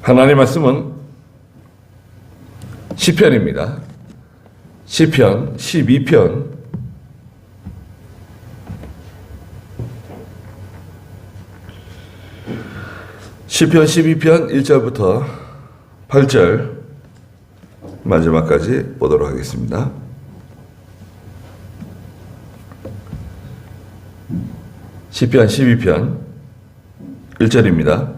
하나님 말씀은 시편입니다. 시편 12편 1절부터 8절 마지막까지 보도록 하겠습니다. 시편 12편 1절입니다.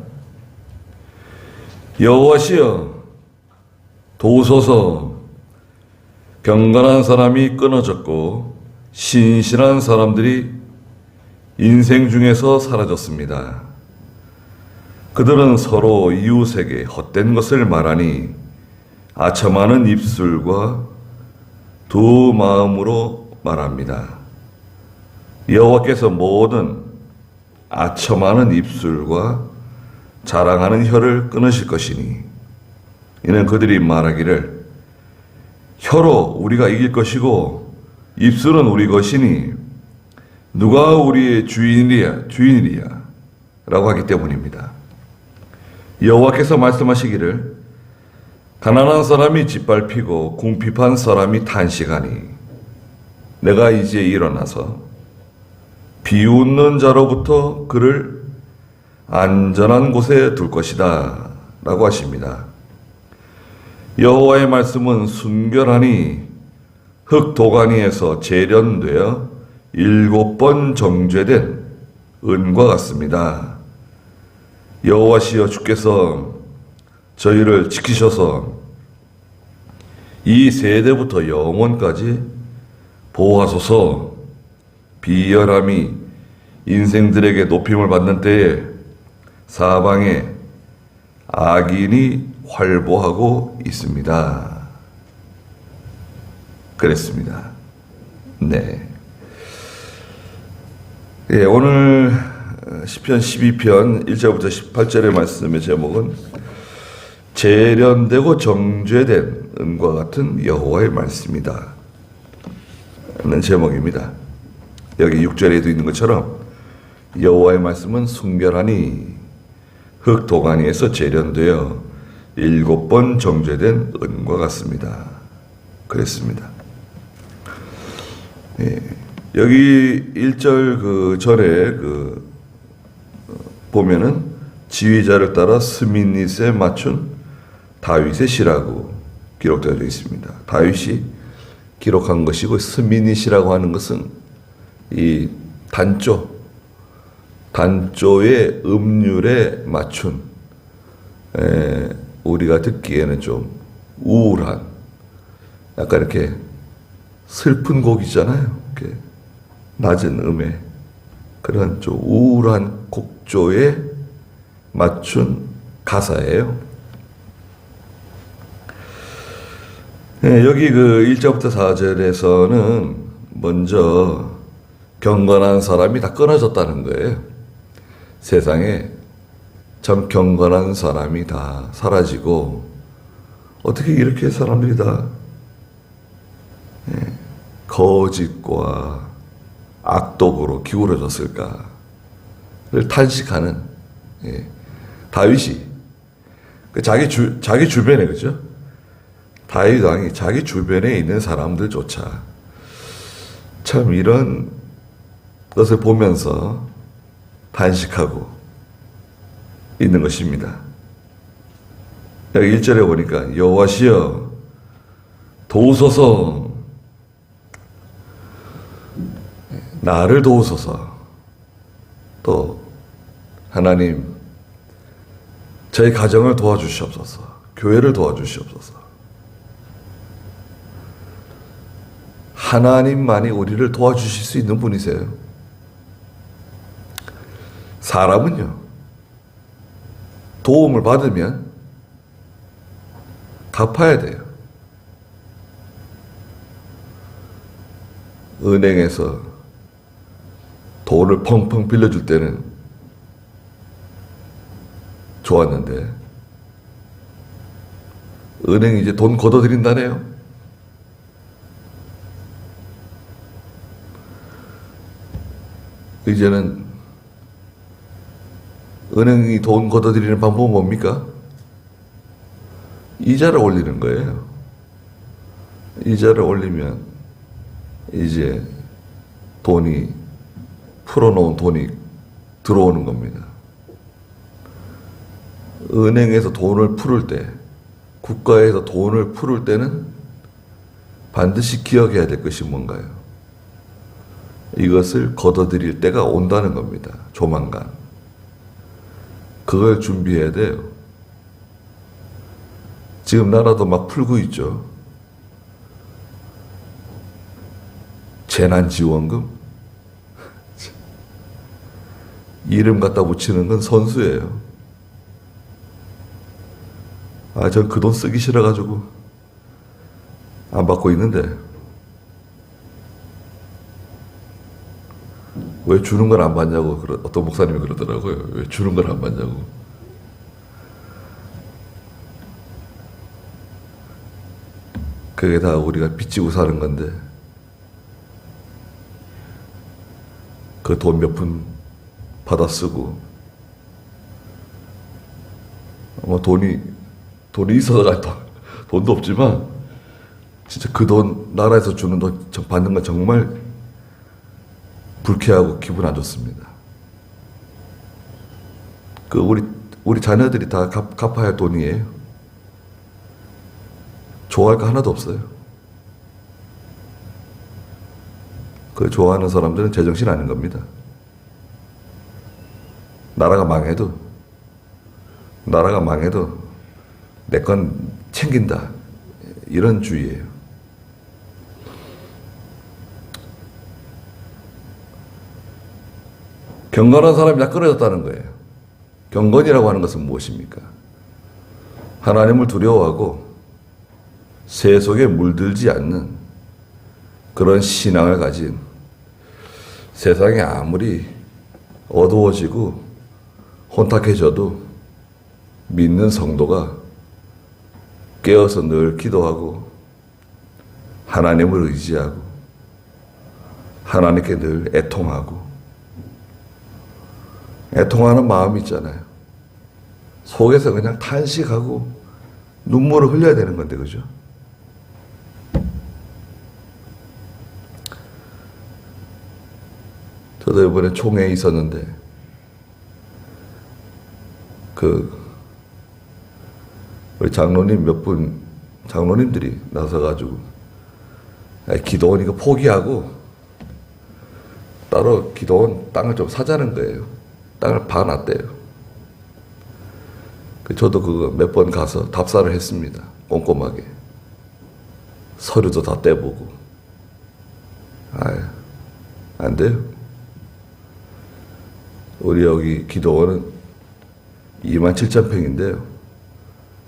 여호와시여 도우소서. 경건한 사람이 끊어졌고 신실한 사람들이 인생 중에서 사라졌습니다. 그들은 서로 이웃에게 헛된 것을 말하니 아첨하는 입술과 두 마음으로 말합니다. 여호와께서 모든 아첨하는 입술과 자랑하는 혀를 끊으실 것이니 이는 그들이 말하기를 혀로 우리가 이길 것이고 입술은 우리 것이니 누가 우리의 주인이랴 라고 하기 때문입니다. 여호와께서 말씀하시기를 가난한 사람이 짓밟히고 궁핍한 사람이 탄식하니 내가 이제 일어나서 비웃는 자로부터 그를 안전한 곳에 둘 것이다 라고 하십니다. 여호와의 말씀은 순결하니 흙 도가니에서 재련되어 7번 정죄된 은과 같습니다. 여호와시여 주께서 저희를 지키셔서 이 세대부터 영원까지 보호하소서. 비열함이 인생들에게 높임을 받는 때에 사방에 악인이 활보하고 있습니다. 그랬습니다. 네. 예, 오늘 시편 12편 1절부터 18절의 말씀의 제목은 재련되고 정죄된 은과 같은 여호와의 말씀이다 라는 제목입니다. 여기 6절에도 있는 것처럼 여호와의 말씀은 순결하니 흙 도가니에서 재련되어 7번 정죄된 은과 같습니다. 그랬습니다. 예, 여기 1절 그 전에 보면은 지휘자를 따라 스미닛에 맞춘 다윗의 시라고 기록되어 있습니다. 다윗이 기록한 것이고 스미닛이라고 하는 것은 이 단조의 음률에 맞춘 우리가 듣기에는 좀 우울한 약간 이렇게 슬픈 곡이잖아요. 이렇게 낮은 음에 그런 좀 우울한 곡조에 맞춘 가사예요. 여기 1절부터 4절에서는 먼저 경건한 사람이 다 끊어졌다는 거예요. 세상에 참 경건한 사람이 다 사라지고 어떻게 이렇게 사람들이 다 거짓과 악독으로 기울어졌을까를 탄식하는 다윗이 자기 주변에 그죠? 다윗 왕이 자기 주변에 있는 사람들조차 참 이런 것을 보면서 탄식하고 있는 것입니다. 여기 1절에 보니까 여호와시여 도우소서. 나를 도우소서. 또 하나님 저희 가정을 도와주시옵소서. 교회를 도와주시옵소서. 하나님만이 우리를 도와주실 수 있는 분이세요. 사람은요, 도움을 받으면 갚아야 돼요. 은행에서 돈을 펑펑 빌려줄 때는 좋았는데, 은행이 이제 돈 걷어들인다네요. 이제는 은행이 돈 걷어들이는 방법은 뭡니까? 이자를 올리는 거예요. 이자를 올리면 이제 풀어놓은 돈이 들어오는 겁니다. 은행에서 돈을 풀을 때, 국가에서 돈을 풀을 때는 반드시 기억해야 될 것이 뭔가요? 이것을 걷어들일 때가 온다는 겁니다. 조만간. 그걸 준비해야 돼요. 지금 나라도 막 풀고 있죠. 재난지원금? 이름 갖다 붙이는 건 선수예요. 전 그 돈 쓰기 싫어가지고 안 받고 있는데 왜 주는 걸 안 받냐고 어떤 목사님이 그러더라고요. 왜 주는 걸 안 받냐고. 그게 다 우리가 빚지고 사는 건데 그 돈 몇 푼 받아 쓰고 돈이 있어서 돈도 없지만 진짜 그 돈 나라에서 주는 돈 받는 건 정말 불쾌하고 기분 안 좋습니다. 우리 자녀들이 다 갚아야 할 돈이에요. 좋아할 거 하나도 없어요. 그 좋아하는 사람들은 제정신 아닌 겁니다. 나라가 망해도 내 건 챙긴다. 이런 주의예요. 경건한 사람이 다 끊어졌다는 거예요. 경건이라고 하는 것은 무엇입니까? 하나님을 두려워하고 세속에 물들지 않는 그런 신앙을 가진, 세상이 아무리 어두워지고 혼탁해져도 믿는 성도가 깨어서 늘 기도하고 하나님을 의지하고 하나님께 늘 애통하는 마음이 있잖아요. 속에서 그냥 탄식하고 눈물을 흘려야 되는 건데, 그죠? 저도 이번에 총회에 있었는데 우리 장로님들이 나서가지고 기도원 이거 포기하고 따로 기도원 땅을 좀 사자는 거예요. 땅을 봐놨대요. 저도 그거 몇 번 가서 답사를 했습니다. 꼼꼼하게. 서류도 다 떼보고. 안 돼요. 우리 여기 기도원은 27,000평인데요.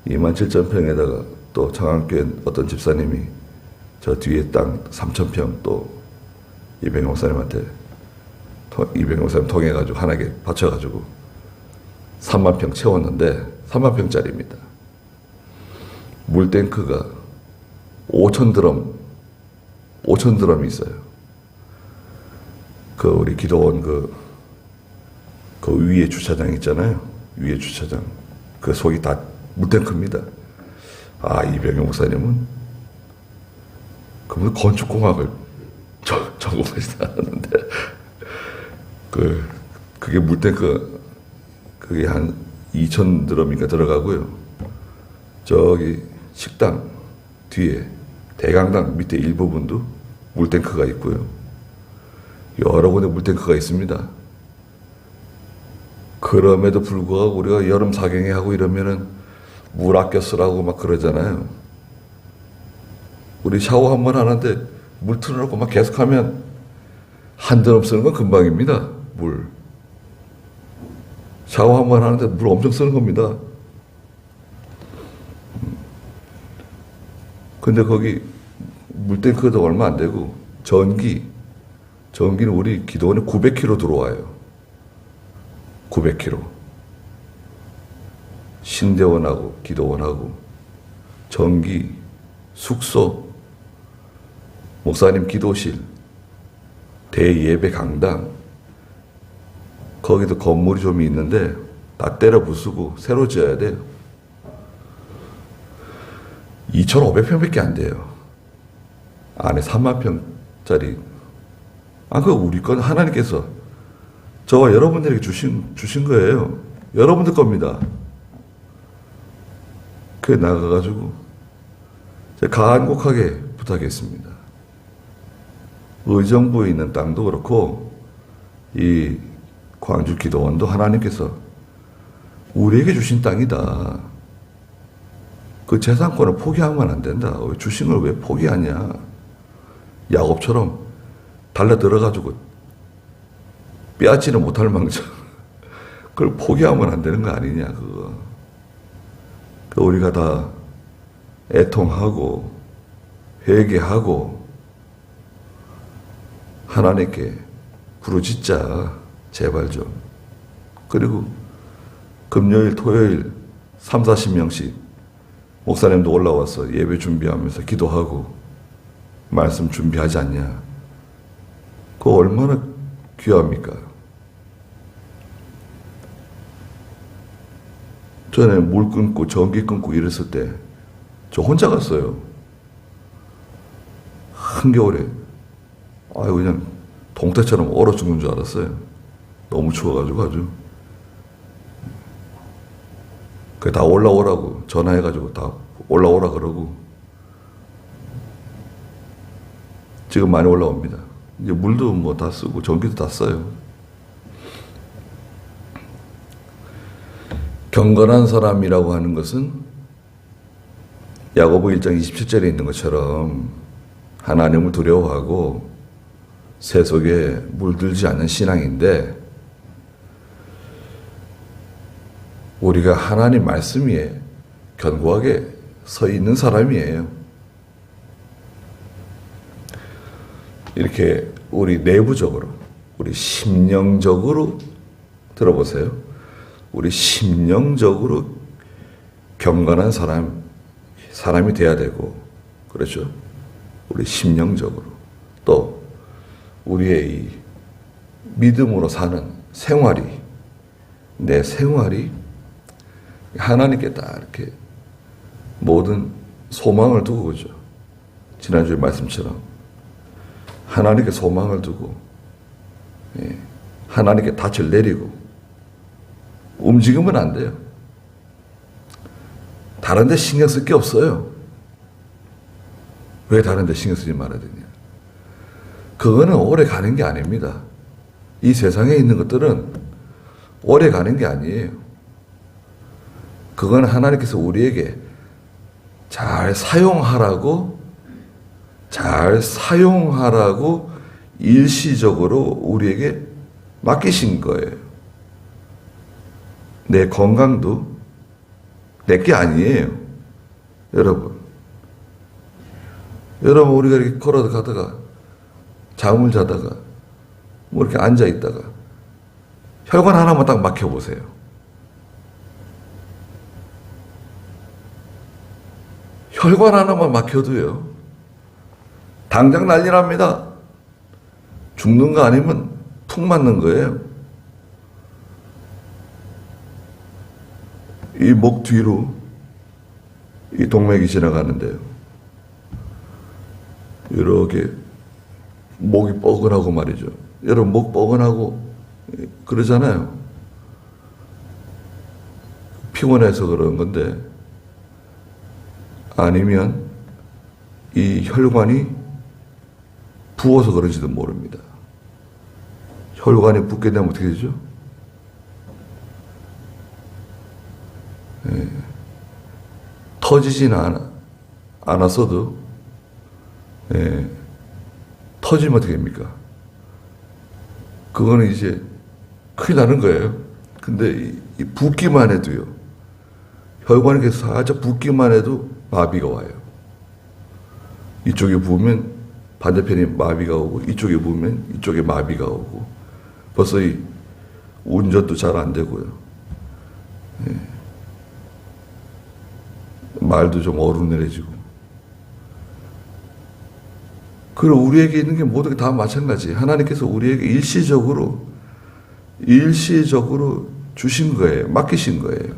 27,000평에다가 또 청안교회 어떤 집사님이 저 뒤에 땅 3,000평 또 이병영 목사님한테 통해가지고 하나게 바쳐가지고 3만 평 채웠는데 3만 평짜리입니다. 물탱크가 5,000드럼이 있어요. 우리 기도원 그 위에 주차장 있잖아요. 위에 주차장. 그 속이 다 물탱크입니다. 이병영 목사님은 그분 건축공학을 전공하지 않았는데 그게 물탱크 그게 한 2,000드럼인가 들어가고요. 저기 식당 뒤에 대강당 밑에 일부분도 물탱크가 있고요. 여러 군데 물탱크가 있습니다. 그럼에도 불구하고 우리가 여름 사경에 하고 이러면은 물 아껴 쓰라고 막 그러잖아요. 우리 샤워 한 번 하는데 물 틀어놓고 막 계속하면 한 드럼 쓰는 건 금방입니다. 물. 샤워 한 번 하는데 물 엄청 쓰는 겁니다. 근데 거기 물탱크도 얼마 안 되고 전기는 우리 기도원에 900kg 들어와요. 900kg. 신대원하고 기도원하고 전기, 숙소, 목사님 기도실, 대예배 강당, 거기도 건물이 좀 있는데 다 때려 부수고 새로 지어야 돼요. 2,500평밖에 안 돼요. 안에 3만 평짜리. 그거 우리 건 하나님께서 저와 여러분들에게 주신 거예요. 여러분들 겁니다. 그에 나가가지고 제가 간곡하게 부탁했습니다. 의정부에 있는 땅도 그렇고 이 광주 기도원도 하나님께서 우리에게 주신 땅이다. 그 재산권을 포기하면 안 된다. 주신 걸 왜 포기하냐. 야곱처럼 달려 들어가지고 빼앗지는 못할 망정 그걸 포기하면 안 되는 거 아니냐. 그거. 우리가 다 애통하고 회개하고 하나님께 부르짖자. 제발 좀. 그리고 금요일 토요일 30-40명씩 목사님도 올라와서 예배 준비하면서 기도하고 말씀 준비하지 않냐. 그거 얼마나 귀합니까? 전에 물 끊고 전기 끊고 이랬을 때 저 혼자 갔어요. 한겨울에 그냥 동태처럼 얼어 죽는 줄 알았어요. 너무 추워가지고 아주. 다 올라오라고 전화해가지고 다 올라오라 그러고. 지금 많이 올라옵니다. 이제 물도 뭐 다 쓰고 전기도 다 써요. 경건한 사람이라고 하는 것은 야고보 1장 27절에 있는 것처럼 하나님을 두려워하고 세속에 물들지 않는 신앙인데, 우리가 하나님 말씀 위에 견고하게 서 있는 사람이에요. 이렇게 우리 내부적으로, 우리 심령적으로 들어보세요. 우리 심령적으로 경건한 사람이 돼야 되고, 그렇죠? 우리 심령적으로. 또 우리의 이 믿음으로 사는 생활이, 내 생활이 하나님께 딱 이렇게 모든 소망을 두고, 그죠? 지난주에 말씀처럼 하나님께 소망을 두고, 하나님께 닻을 내리고 움직이면 안 돼요. 다른 데 신경 쓸 게 없어요. 왜 다른 데 신경 쓰지 말아야 되냐? 그거는 오래 가는 게 아닙니다. 이 세상에 있는 것들은 오래 가는 게 아니에요. 그건 하나님께서 우리에게 잘 사용하라고 일시적으로 우리에게 맡기신 거예요. 내 건강도 내 게 아니에요. 여러분 우리가 이렇게 걸어 가다가 잠을 자다가 뭐 이렇게 앉아 있다가 혈관 하나만 딱 막혀보세요. 혈관 하나만 막혀도요, 당장 난리 납니다. 죽는 거 아니면 푹 맞는 거예요. 이 목 뒤로 이 동맥이 지나가는데요, 이렇게 목이 뻐근하고 말이죠. 여러분 목 뻐근하고 그러잖아요. 피곤해서 그런 건데, 아니면 이 혈관이 부어서 그런지도 모릅니다. 혈관이 붓게 되면 어떻게 되죠? 터지지는 않았어도 터지면 어떻게 됩니까? 그거는 이제 큰일 나는 거예요. 근데 이 붓기만 해도요, 혈관이 이렇게 살짝 붓기만 해도 마비가 와요. 이쪽에 부으면 반대편이 마비가 오고, 이쪽에 부으면 이쪽에 마비가 오고, 벌써 이 운전도 잘 안 되고요. 말도 좀 어루내려지고. 그리고 우리에게 있는 게 모든 게 다 마찬가지. 하나님께서 우리에게 일시적으로 주신 거예요. 맡기신 거예요.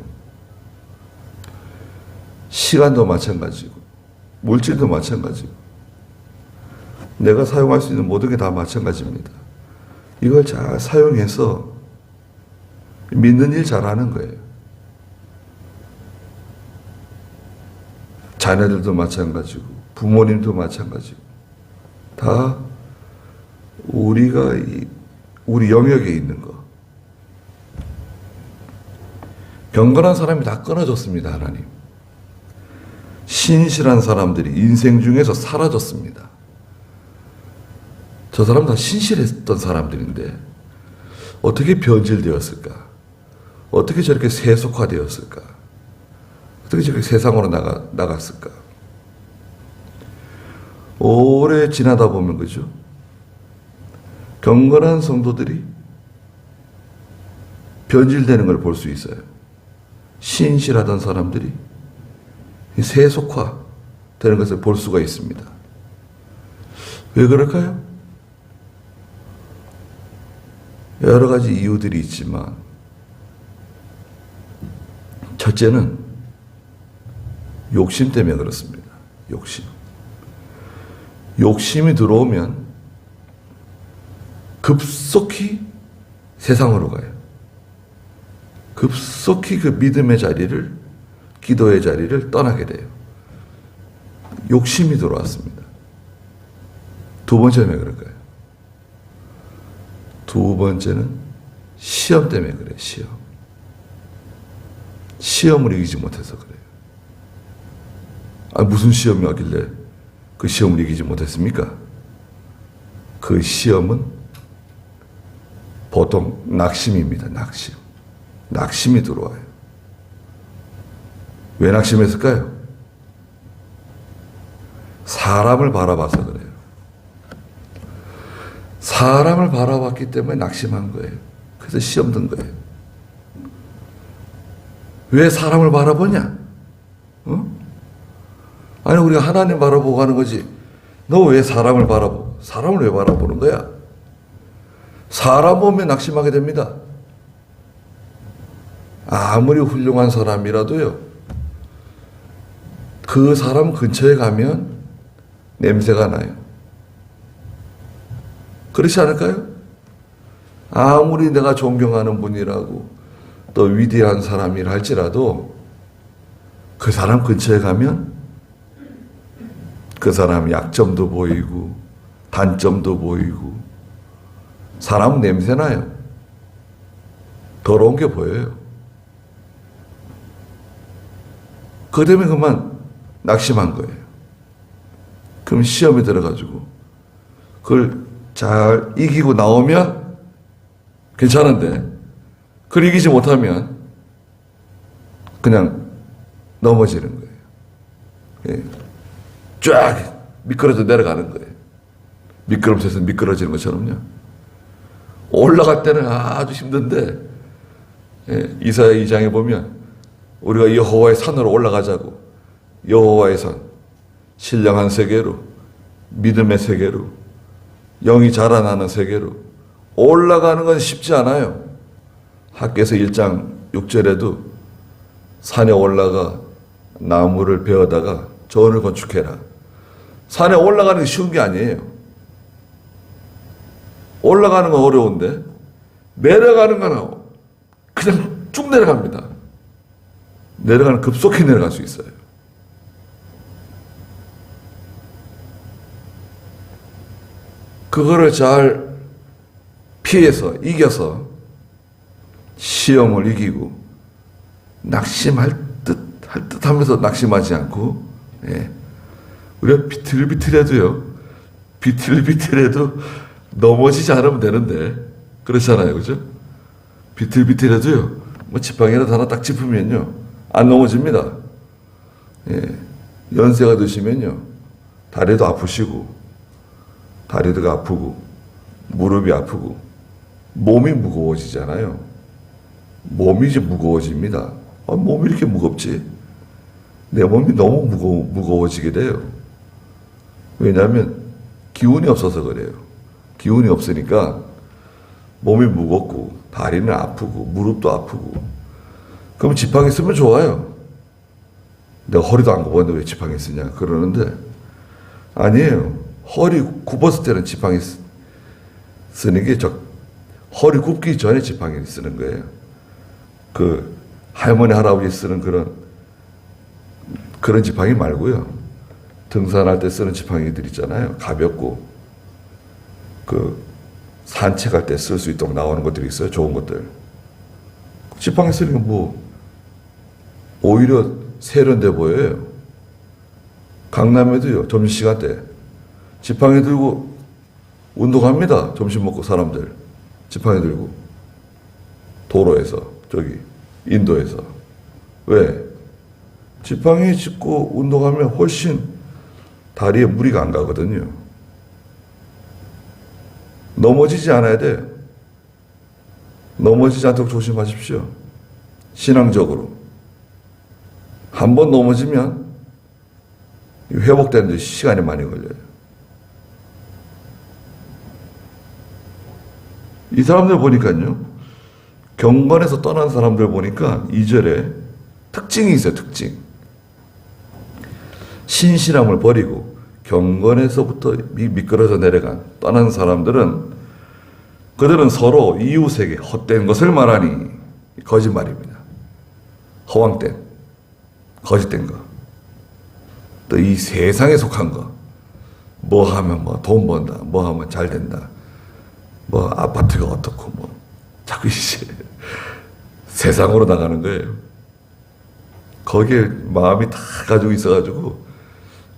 시간도 마찬가지고, 물질도 마찬가지고 내가 사용할 수 있는 모든 게 다 마찬가지입니다. 이걸 잘 사용해서 믿는 일 잘하는 거예요. 자녀들도 마찬가지고 부모님도 마찬가지고 다 우리가 우리 영역에 있는 거. 경건한 사람이 다 끊어졌습니다. 하나님. 신실한 사람들이 인생 중에서 사라졌습니다. 저 사람 다 신실했던 사람들인데 어떻게 변질되었을까? 어떻게 저렇게 세속화되었을까? 어떻게 저렇게 세상으로 나갔을까? 오래 지나다 보면 그죠? 경건한 성도들이 변질되는 걸 볼 수 있어요. 신실하던 사람들이 세속화되는 것을 볼 수가 있습니다. 왜 그럴까요? 여러 가지 이유들이 있지만 첫째는 욕심 때문에 그렇습니다. 욕심이 들어오면 급속히 세상으로 가요. 급속히 그 믿음의 자리를, 기도의 자리를 떠나게 돼요. 욕심이 들어왔습니다. 두 번째는 왜 그럴까요? 두 번째는 시험 때문에 그래요. 시험을 이기지 못해서 그래요. 무슨 시험이 왔길래 그 시험을 이기지 못했습니까? 그 시험은 보통 낙심입니다. 낙심이 들어와요. 왜 낙심했을까요? 사람을 바라봐서 그래요. 사람을 바라봤기 때문에 낙심한 거예요. 그래서 시험 든 거예요. 왜 사람을 바라보냐? 아니 우리가 하나님 바라보고 하는 거지. 너 왜 사람을 바라보? 사람을 왜 바라보는 거야? 사람 보면 낙심하게 됩니다. 아무리 훌륭한 사람이라도요. 그 사람 근처에 가면 냄새가 나요. 그렇지 않을까요? 아무리 내가 존경하는 분이라고 또 위대한 사람이라 할지라도 그 사람 근처에 가면 그 사람 약점도 보이고 단점도 보이고 사람은 냄새나요. 더러운 게 보여요. 그 때문에 그만 낙심한 거예요. 그럼 시험에 들어가지고 그걸 잘 이기고 나오면 괜찮은데 그걸 이기지 못하면 그냥 넘어지는 거예요. 예. 쫙 미끄러져 내려가는 거예요. 미끄럼틀에서 미끄러지는 것처럼요. 올라갈 때는 아주 힘든데 예. 이사야 2장에 보면 우리가 여호와의 산으로 올라가자고 여호와의 산 신령한 세계로 믿음의 세계로 영이 자라나는 세계로 올라가는 건 쉽지 않아요. 학개서 1장 6절에도 산에 올라가 나무를 베어다가 전을 건축해라. 산에 올라가는 게 쉬운 게 아니에요. 올라가는 건 어려운데 내려가는 건 그냥 쭉 내려갑니다. 내려가는 급속히 내려갈 수 있어요. 그거를 잘 피해서 이겨서 시험을 이기고 낙심할 듯 하면서 낙심하지 않고 예. 우리가 비틀비틀해도 넘어지지 않으면 되는데 그렇잖아요. 그죠? 비틀비틀해도요 뭐 지팡이라도 하나 딱 짚으면요 안 넘어집니다. 예. 연세가 드시면요 다리도 아프시고 다리가 아프고 무릎이 아프고 몸이 무거워지잖아요. 몸이 이제 무거워집니다. 몸이 이렇게 무겁지? 내 몸이 너무 무거워지게 돼요. 왜냐하면 기운이 없어서 그래요. 기운이 없으니까 몸이 무겁고 다리는 아프고 무릎도 아프고 그럼 지팡이 쓰면 좋아요. 내가 허리도 안 굽었는데 왜 지팡이 쓰냐 그러는데 아니에요. 허리 굽었을 때는 지팡이 쓰는 게 허리 굽기 전에 지팡이를 쓰는 거예요. 그 할머니 할아버지 쓰는 그런 지팡이 말고요. 등산할 때 쓰는 지팡이들 있잖아요. 가볍고 그 산책할 때 쓸 수 있도록 나오는 것들이 있어요. 좋은 것들. 지팡이 쓰는 게 뭐 오히려 세련돼 보여요. 강남에도요. 점심시간 때 지팡이 들고 운동합니다. 점심 먹고 사람들 지팡이 들고 도로에서 저기 인도에서 왜? 지팡이 짚고 운동하면 훨씬 다리에 무리가 안 가거든요. 넘어지지 않아야 돼. 넘어지지 않도록 조심하십시오. 신앙적으로. 한 번 넘어지면 회복되는데 시간이 많이 걸려요. 이 사람들 보니까요. 경건에서 떠난 사람들 보니까 2절에 특징이 있어요. 특징. 신실함을 버리고 경건에서부터 미끄러져 내려간 떠난 사람들은 그들은 서로 이웃에게 헛된 것을 말하니 거짓말입니다. 허황된 거짓된 거. 또 이 세상에 속한 거. 뭐 하면 뭐 돈 번다. 뭐 하면 잘 된다. 뭐 아파트가 어떻고 뭐 자꾸 이제 세상으로 나가는 거예요. 거기에 마음이 다 가지고 있어가지고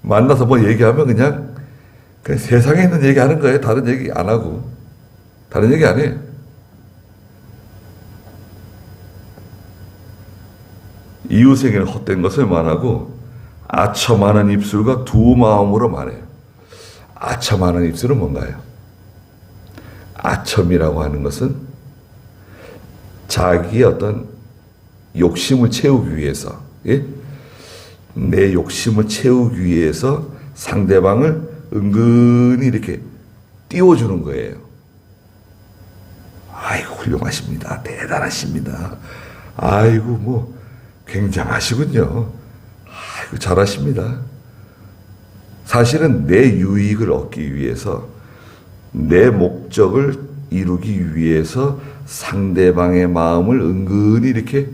만나서 뭐 얘기하면 그냥 세상에 있는 얘기 하는 거예요. 다른 얘기 안 하고. 다른 얘기 안 해요. 이웃에게는 헛된 것을 말하고 아첨하는 입술과 두 마음으로 말해요. 아첨하는 입술은 뭔가요? 아첨이라고 하는 것은 자기의 어떤 욕심을 채우기 위해서, 예? 내 욕심을 채우기 위해서 상대방을 은근히 이렇게 띄워주는 거예요. 아이고, 훌륭하십니다. 대단하십니다. 아이고, 뭐, 굉장하시군요. 아이고, 잘하십니다. 사실은 내 유익을 얻기 위해서, 내 목적을 이루기 위해서 상대방의 마음을 은근히 이렇게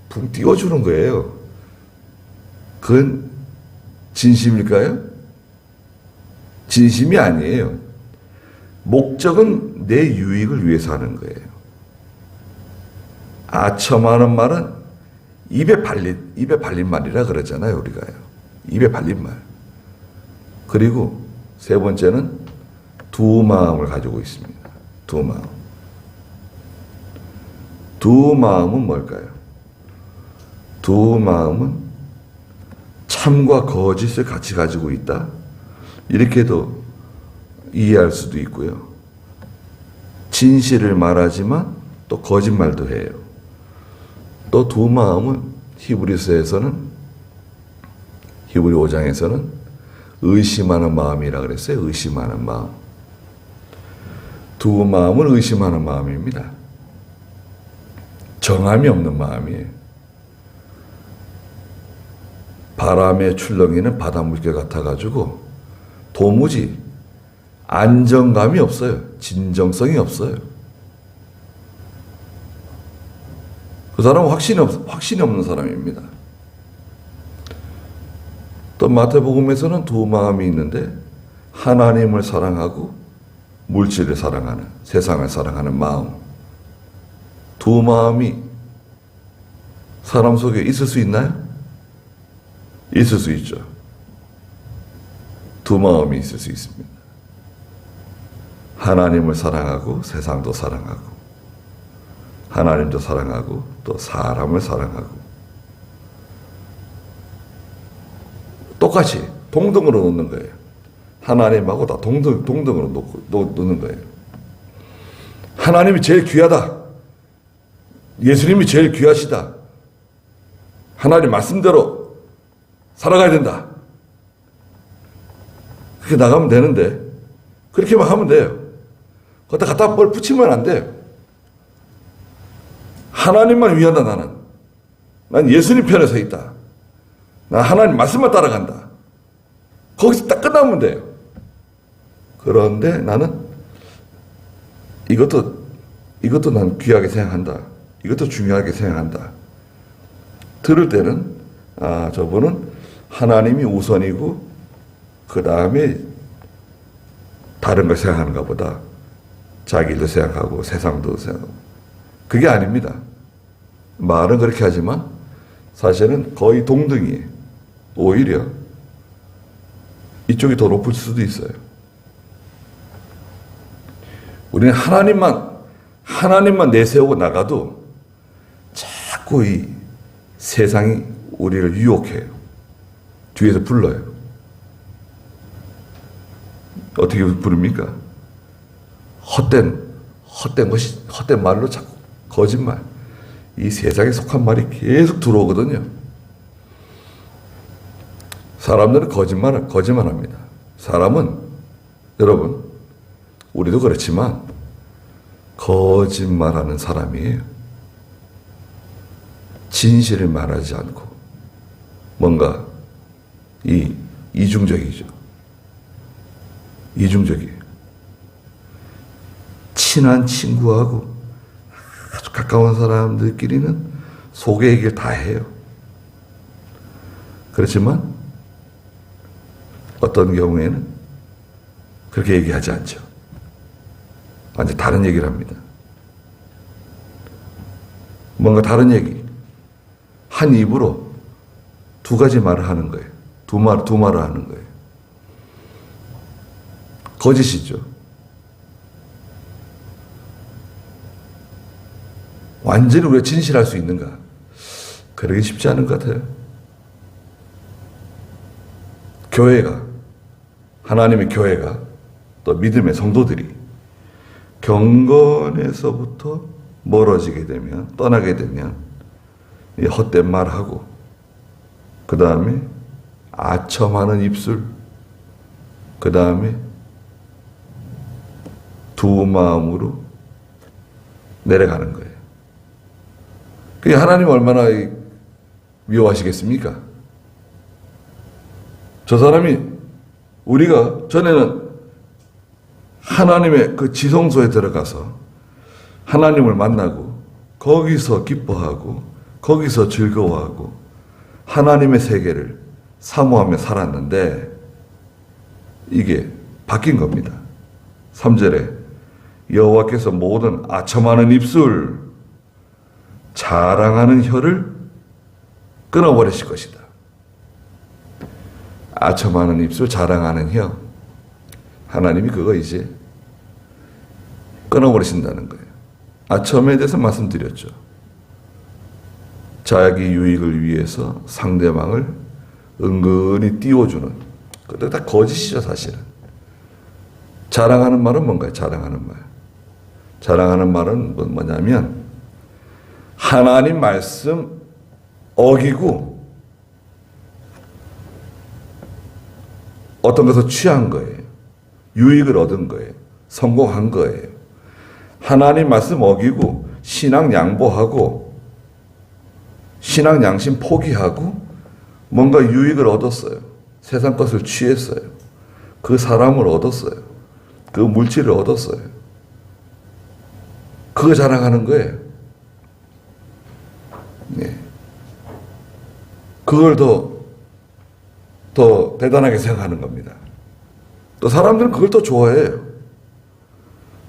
붕 띄워주는 거예요. 그건 진심일까요? 진심이 아니에요. 목적은 내 유익을 위해서 하는 거예요. 아첨하는 말은 입에 발린 말이라 그러잖아요, 우리가요. 입에 발린 말. 그리고 세 번째는 두 마음을 가지고 있습니다. 두 마음. 두 마음은 뭘까요? 두 마음은 참과 거짓을 같이 가지고 있다. 이렇게도 이해할 수도 있고요. 진실을 말하지만 또 거짓말도 해요. 또 두 마음은 히브리서에서는, 히브리 5장에서는 의심하는 마음이라 그랬어요. 의심하는 마음. 두 마음은 의심하는 마음입니다. 정함이 없는 마음이에요. 바람에 출렁이는 바닷물개 같아가지고 도무지 안정감이 없어요. 진정성이 없어요. 그 사람은 확신이 없는 사람입니다. 또 마태복음에서는 두 마음이 있는데 하나님을 사랑하고 물질을 사랑하는, 세상을 사랑하는 마음. 두 마음이 사람 속에 있을 수 있나요? 있을 수 있죠. 두 마음이 있을 수 있습니다. 하나님을 사랑하고 세상도 사랑하고 하나님도 사랑하고 또 사람을 사랑하고 똑같이 동등으로 놓는 거예요. 하나님하고 다 동등으로 놓는 거예요. 하나님이 제일 귀하다. 예수님이 제일 귀하시다. 하나님 말씀대로 살아가야 된다. 그렇게 나가면 되는데 그렇게만 하면 돼요. 거기다 갖다 뭘 붙이면 안 돼요. 하나님만 위한다 나는. 난 예수님 편에 서 있다. 나 하나님 말씀만 따라간다. 거기서 딱 끝나면 돼요. 그런데 나는 이것도 난 귀하게 생각한다. 이것도 중요하게 생각한다. 들을 때는 저분은 하나님이 우선이고 그 다음에 다른 걸 생각하는가 보다. 자기 일도 생각하고 세상도 생각하고. 그게 아닙니다. 말은 그렇게 하지만 사실은 거의 동등이에요. 오히려 이쪽이 더 높을 수도 있어요. 우리는 하나님만 내세우고 나가도 자꾸 이 세상이 우리를 유혹해요. 뒤에서 불러요. 어떻게 부릅니까? 헛된 말로 자꾸 거짓말. 이 세상에 속한 말이 계속 들어오거든요. 사람들은 거짓말합니다. 사람은 여러분 우리도 그렇지만 거짓말하는 사람이에요. 진실을 말하지 않고 뭔가 이중적이죠. 이중적이에요. 친한 친구하고 아주 가까운 사람들끼리는 속의 얘기를 다 해요. 그렇지만 어떤 경우에는 그렇게 얘기하지 않죠. 완전 다른 얘기를 합니다. 뭔가 다른 얘기. 한 입으로 두 가지 말을 하는 거예요. 두 말을 하는 거예요. 거짓이죠. 완전히 우리가 진실할 수 있는가? 그러기 쉽지 않은 것 같아요. 하나님의 교회가 또 믿음의 성도들이 경건에서부터 멀어지게 되면, 떠나게 되면 이 헛된 말하고 그 다음에 아첨하는 입술, 그 다음에 두 마음으로 내려가는 거예요. 그게 하나님 얼마나 미워하시겠습니까? 저 사람이 우리가 전에는 하나님의 그 지성소에 들어가서 하나님을 만나고 거기서 기뻐하고 거기서 즐거워하고 하나님의 세계를 사모하며 살았는데 이게 바뀐 겁니다. 3절에 여호와께서 모든 아첨하는 입술, 자랑하는 혀를 끊어버리실 것이다. 아첨하는 입술, 자랑하는 혀. 하나님이 그거 이제 끊어버리신다는 거예요. 아첨에 대해서 말씀드렸죠. 자기 유익을 위해서 상대방을 은근히 띄워주는. 그것도 다 거짓이죠, 사실은. 자랑하는 말은 뭔가요? 자랑하는 말. 자랑하는 말은 뭐냐면 하나님 말씀 어기고 어떤 것을 취한 거예요. 유익을 얻은 거예요. 성공한 거예요. 하나님 말씀 어기고 신앙 양보하고 신앙 양심 포기하고 뭔가 유익을 얻었어요. 세상 것을 취했어요. 그 사람을 얻었어요. 그 물질을 얻었어요. 그거 자랑하는 거예요. 네. 그걸 더 대단하게 생각하는 겁니다. 또 사람들은 그걸 더 좋아해요.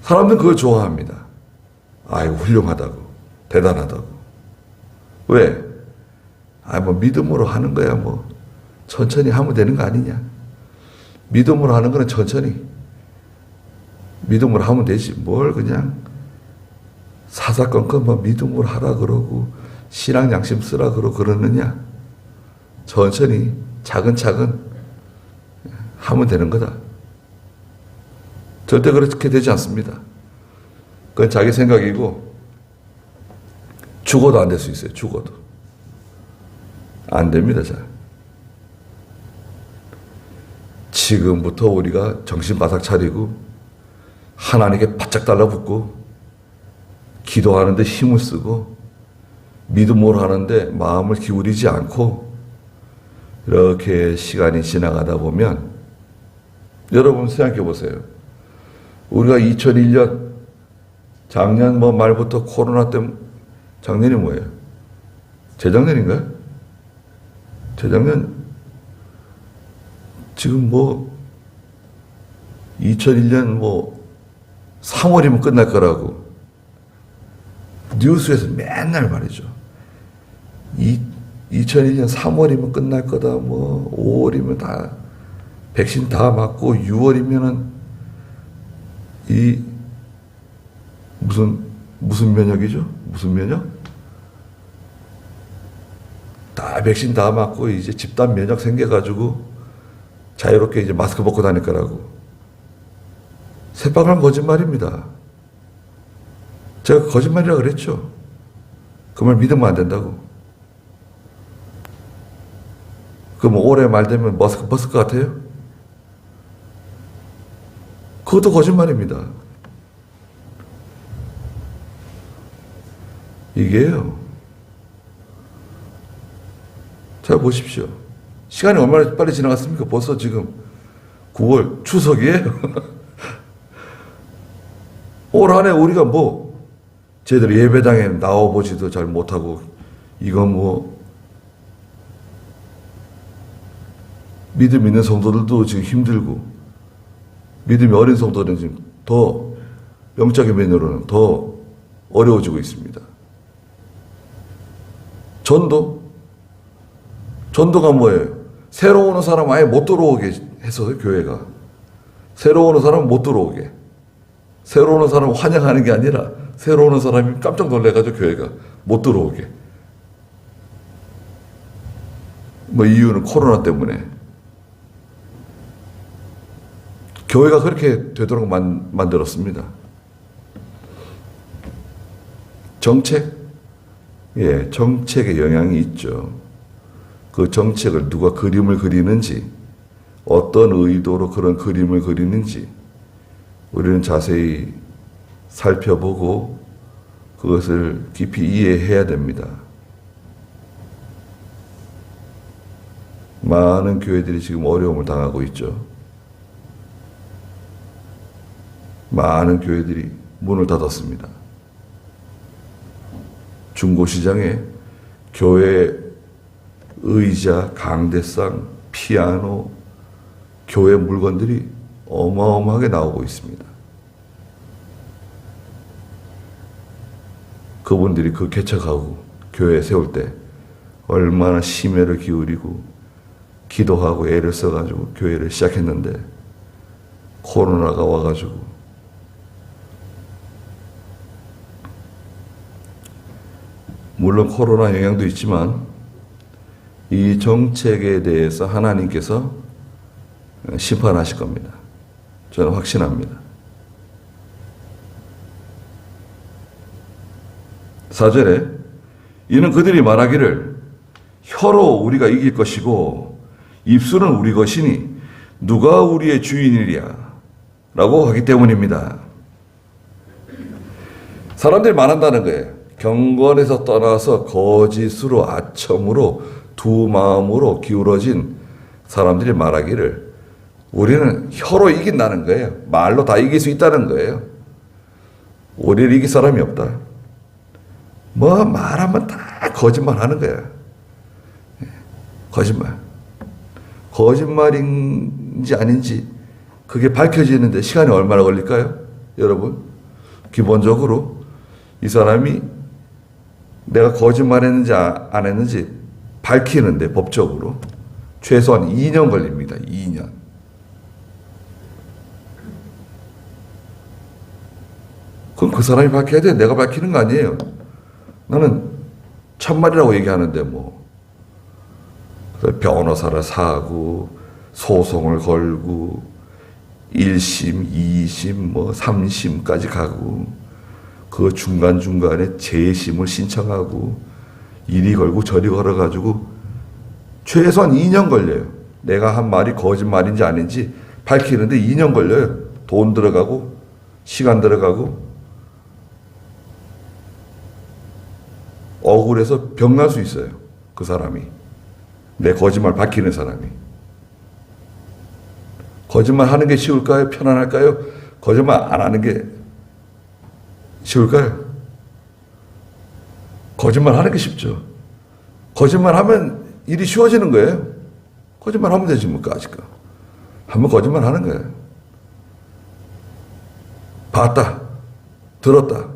사람들은 그걸 좋아합니다. 아이고, 훌륭하다고. 대단하다고. 왜? 뭐 믿음으로 하는 거야. 뭐 천천히 하면 되는 거 아니냐. 믿음으로 하는 거는 천천히. 믿음으로 하면 되지. 뭘 그냥 사사건건 뭐 믿음으로 하라 그러고 신앙 양심 쓰라 그러고 그러느냐. 천천히 차근차근 하면 되는 거다. 절대 그렇게 되지 않습니다. 그건 자기 생각이고 죽어도 안 될 수 있어요. 죽어도. 안 됩니다. 잘. 지금부터 우리가 정신 바싹 차리고 하나님께 바짝 달라붙고 기도하는데 힘을 쓰고 믿음으로 하는데 마음을 기울이지 않고 이렇게 시간이 지나가다 보면 여러분 생각해 보세요. 우리가 2001년 작년 말부터 코로나 때문에 작년이 뭐예요? 재작년인가요? 재작년 지금 2001년 3월이면 끝날 거라고 뉴스에서 맨날 말이죠. 2001년 3월이면 끝날 거다. 5월이면 다 백신 다 맞고 6월이면은 무슨 면역이죠? 무슨 면역? 다 백신 다 맞고 이제 집단 면역 생겨가지고 자유롭게 이제 마스크 벗고 다닐 거라고. 새빨간 거짓말입니다. 제가 거짓말이라 그랬죠. 그 말 믿으면 안 된다고. 그럼 올해 말 되면 마스크 벗을 것 같아요? 그것도 거짓말입니다. 이게요. 자, 보십시오. 시간이 얼마나 빨리 지나갔습니까? 벌써 지금 9월 추석이에요. 올 한해 우리가 제대로 예배당에 나와보지도 잘 못하고, 이거 믿음 있는 성도들도 지금 힘들고, 믿음이 어린 성도들은 지금 더 영적인 면으로는 더 어려워지고 있습니다. 전도가 뭐예요? 새로 오는 사람 아예 못 들어오게 했어요, 교회가. 새로 오는 사람 못 들어오게. 새로 오는 사람 환영하는 게 아니라 새로 오는 사람이 깜짝 놀래가지고 교회가 못 들어오게. 이유는 코로나 때문에. 교회가 그렇게 되도록 만들었습니다. 정책? 예, 정책에 영향이 있죠. 그 정책을 누가 그림을 그리는지, 어떤 의도로 그런 그림을 그리는지 우리는 자세히 살펴보고 그것을 깊이 이해해야 됩니다. 많은 교회들이 지금 어려움을 당하고 있죠. 많은 교회들이 문을 닫았습니다. 중고시장에 교회 의자, 강대상, 피아노, 교회 물건들이 어마어마하게 나오고 있습니다. 그분들이 그 개척하고 교회에 세울 때 얼마나 심혈을 기울이고 기도하고 애를 써가지고 교회를 시작했는데 코로나가 와가지고 물론 코로나 영향도 있지만 이 정책에 대해서 하나님께서 심판하실 겁니다. 저는 확신합니다. 4절에 이는 그들이 말하기를 혀로 우리가 이길 것이고 입술은 우리 것이니 누가 우리의 주인이랴 라고 하기 때문입니다. 사람들이 말한다는 거예요. 경건에서 떠나서 거짓으로 아첨으로 두 마음으로 기울어진 사람들이 말하기를 우리는 혀로 이긴다는 거예요. 말로 다 이길 수 있다는 거예요. 우리를 이길 사람이 없다. 말하면 다 거짓말 하는 거야. 거짓말. 거짓말인지 아닌지 그게 밝혀지는데 시간이 얼마나 걸릴까요? 여러분, 기본적으로 이 사람이 내가 거짓말했는지 안 했는지 밝히는데 법적으로 최소한 2년 걸립니다. 2년. 그럼 그 사람이 밝혀야 돼. 내가 밝히는 거 아니에요. 나는 참말이라고 얘기하는데 변호사를 사고 소송을 걸고 1심, 2심, 3심까지 가고 그 중간중간에 재심을 신청하고 이리 걸고 저리 걸어가지고 최소한 2년 걸려요. 내가 한 말이 거짓말인지 아닌지 밝히는데 2년 걸려요. 돈 들어가고 시간 들어가고 억울해서 병날 수 있어요. 그 사람이. 내 거짓말 밝히는 사람이. 거짓말 하는 게 쉬울까요? 편안할까요? 거짓말 안 하는 게 쉬울까요? 거짓말 하는 게 쉽죠. 거짓말 하면 일이 쉬워지는 거예요. 거짓말 하면 되지 뭐 까짓거. 한번 거짓말 하는 거예요. 봤다. 들었다.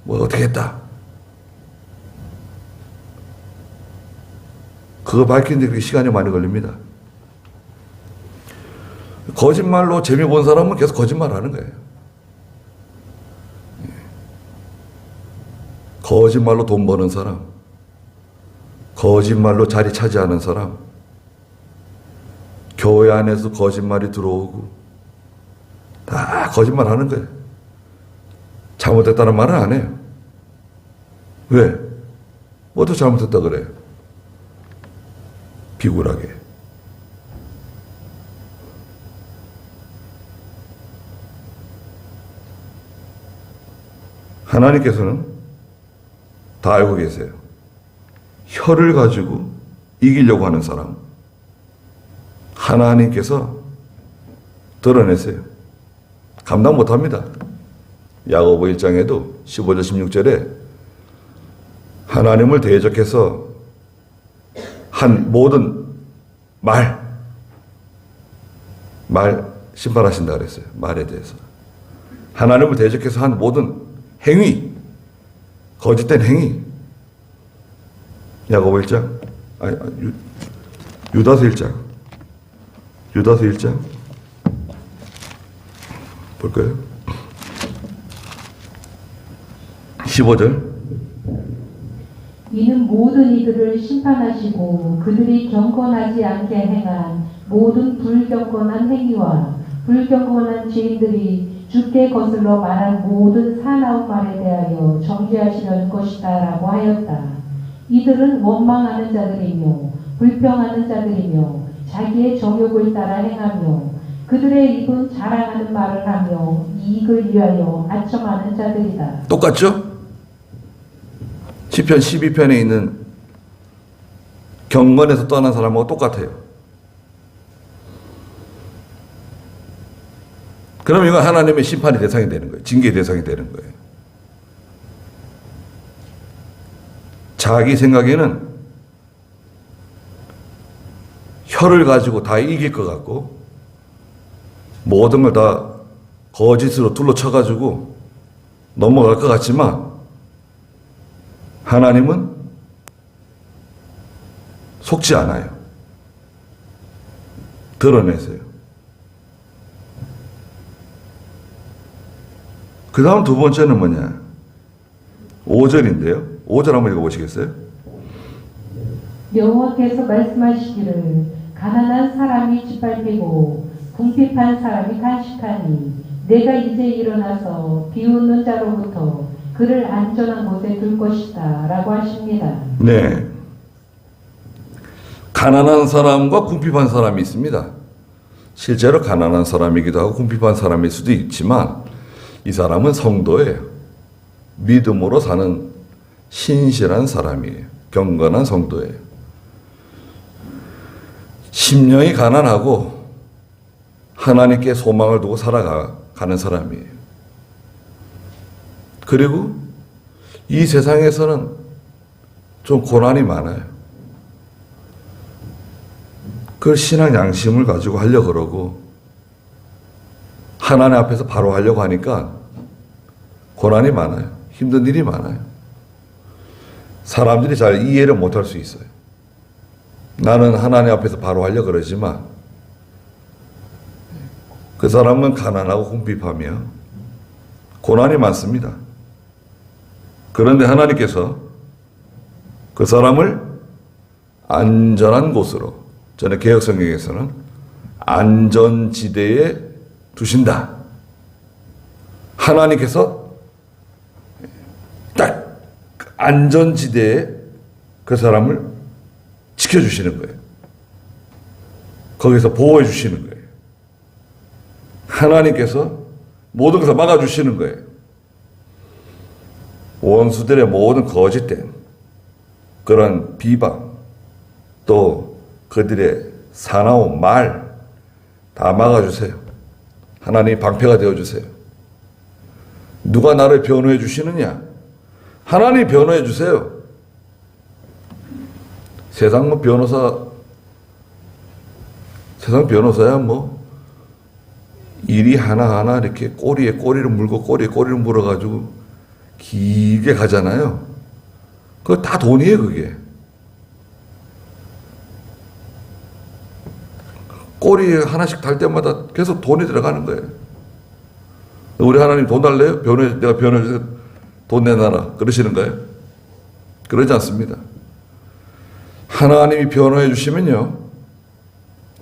뭐 어떻게 했다. 그거 밝히는데 그게 시간이 많이 걸립니다. 거짓말로 재미 본 사람은 계속 거짓말 하는 거예요. 거짓말로 돈 버는 사람, 거짓말로 자리 차지하는 사람, 교회 안에서 거짓말이 들어오고 다 거짓말 하는 거예요. 잘못했다는 말은 안 해요. 왜? 뭐도 잘못했다 그래요. 비굴하게. 하나님께서는 다 알고 계세요. 혀를 가지고 이기려고 하는 사람, 하나님께서 드러내세요. 감당 못합니다. 야고보 1장에도 15절 16절에 하나님을 대적해서 한 모든 말 심판하신다 그랬어요. 말에 대해서. 하나님을 대적해서 한 모든 행위, 거짓된 행위. 야고보 1장, 유다서 1장. 유다서 1장. 볼까요? 15절. 이는 모든 이들을 심판하시고 그들이 경건하지 않게 행한 모든 불경건한 행위와 불경건한 죄인들이 주께 거슬러 말한 모든 사나운 말에 대하여 정죄하시려는 것이다 라고 하였다. 이들은 원망하는 자들이며 불평하는 자들이며 자기의 정욕을 따라 행하며 그들의 입은 자랑하는 말을 하며 이익을 위하여 아첨하는 자들이다. 똑같죠? 시편 12편에 있는 경건에서 떠난 사람하고 똑같아요. 그럼 이건 하나님의 심판의 대상이 되는 거예요. 징계의 대상이 되는 거예요. 자기 생각에는 혀를 가지고 다 이길 것 같고 모든 걸 다 거짓으로 둘러쳐가지고 넘어갈 것 같지만 하나님은 속지 않아요. 드러내세요. 그 다음 두 번째는 뭐냐? 5절인데요. 5절 한번 읽어보시겠어요? 여호와께서 말씀하시기를 가난한 사람이 짓밟히고 궁핍한 사람이 간식하니 내가 이제 일어나서 비웃는 자로부터 그를 안전한 곳에 둘 것이다 라고 하십니다. 네. 가난한 사람과 궁핍한 사람이 있습니다. 실제로 가난한 사람이기도 하고 궁핍한 사람일 수도 있지만 이 사람은 성도예요. 믿음으로 사는 신실한 사람이에요. 경건한 성도예요. 심령이 가난하고 하나님께 소망을 두고 살아가는 사람이에요. 그리고 이 세상에서는 좀 고난이 많아요. 그 신앙 양심을 가지고 하려고 그러고 하나님 앞에서 바로 하려고 하니까 고난이 많아요. 힘든 일이 많아요. 사람들이 잘 이해를 못할 수 있어요. 나는 하나님 앞에서 바로 하려고 그러지만 그 사람은 가난하고 궁핍하며 고난이 많습니다. 그런데 하나님께서 그 사람을 안전한 곳으로, 저는 개혁성경에서는 안전지대에 두신다. 하나님께서 딱 안전지대에 그 사람을 지켜주시는 거예요. 거기서 보호해 주시는 거예요. 하나님께서 모든 것을 막아주시는 거예요. 원수들의 모든 거짓된 그런 비방, 또 그들의 사나운 말 다 막아주세요. 하나님 방패가 되어주세요. 누가 나를 변호해 주시느냐? 하나님 변호해 주세요. 세상 변호사야 뭐 일이 하나하나 이렇게 꼬리에 꼬리를 물고 꼬리에 꼬리를 물어가지고 길게 가잖아요. 그거 다 돈이에요, 그게. 꼬리 하나씩 달 때마다 계속 돈이 들어가는 거예요. 우리 하나님 돈 달래요? 내가 변호해주세요. 돈 내놔라. 그러시는 거예요? 그러지 않습니다. 하나님이 변호해 주시면요,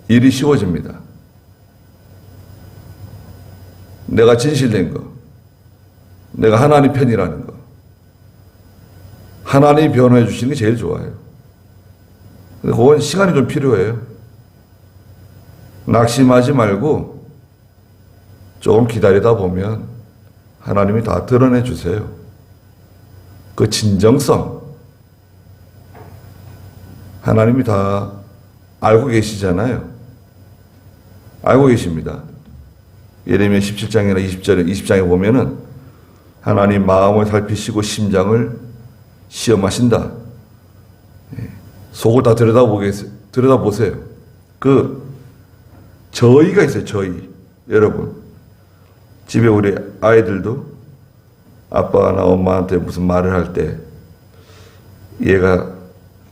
일이 쉬워집니다. 내가 진실된 거, 내가 하나님 편이라는 거, 하나님이 변호해 주시는 게 제일 좋아요. 근데 그건 시간이 좀 필요해요. 낙심하지 말고 조금 기다리다 보면 하나님이 다 드러내 주세요. 그 진정성, 하나님이 다 알고 계시잖아요. 알고 계십니다. 예레미야 17장이나 20장에 보면은 하나님 마음을 살피시고 심장을 시험하신다. 속을 다 들여다보세요. 그 저희가 있어요, 저희. 여러분, 집에 우리 아이들도 아빠나 엄마한테 무슨 말을 할 때 얘가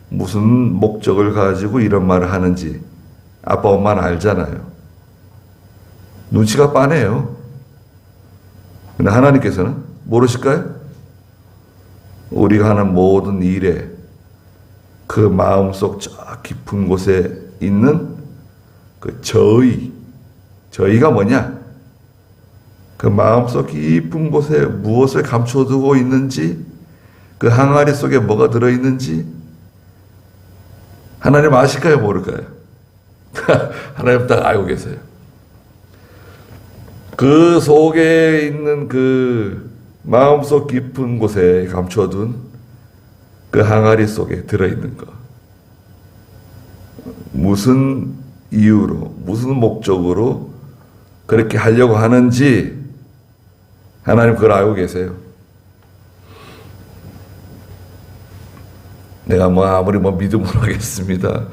무슨 목적을 가지고 이런 말을 하는지 아빠, 엄마는 알잖아요. 눈치가 빠네요. 근데 하나님께서는 모르실까요? 우리가 하는 모든 일에 그 마음속 저 깊은 곳에 있는 그 저희가 뭐냐? 그 마음속 깊은 곳에 무엇을 감춰두고 있는지, 그 항아리 속에 뭐가 들어있는지 하나님 아실까요? 모를까요? 하나님 딱 알고 계세요. 그 속에 있는 그 마음속 깊은 곳에 감춰둔 그 항아리 속에 들어있는 거, 무슨 이유로, 무슨 목적으로 그렇게 하려고 하는지 하나님 그걸 알고 계세요. 내가 아무리 믿음으로 하겠습니다,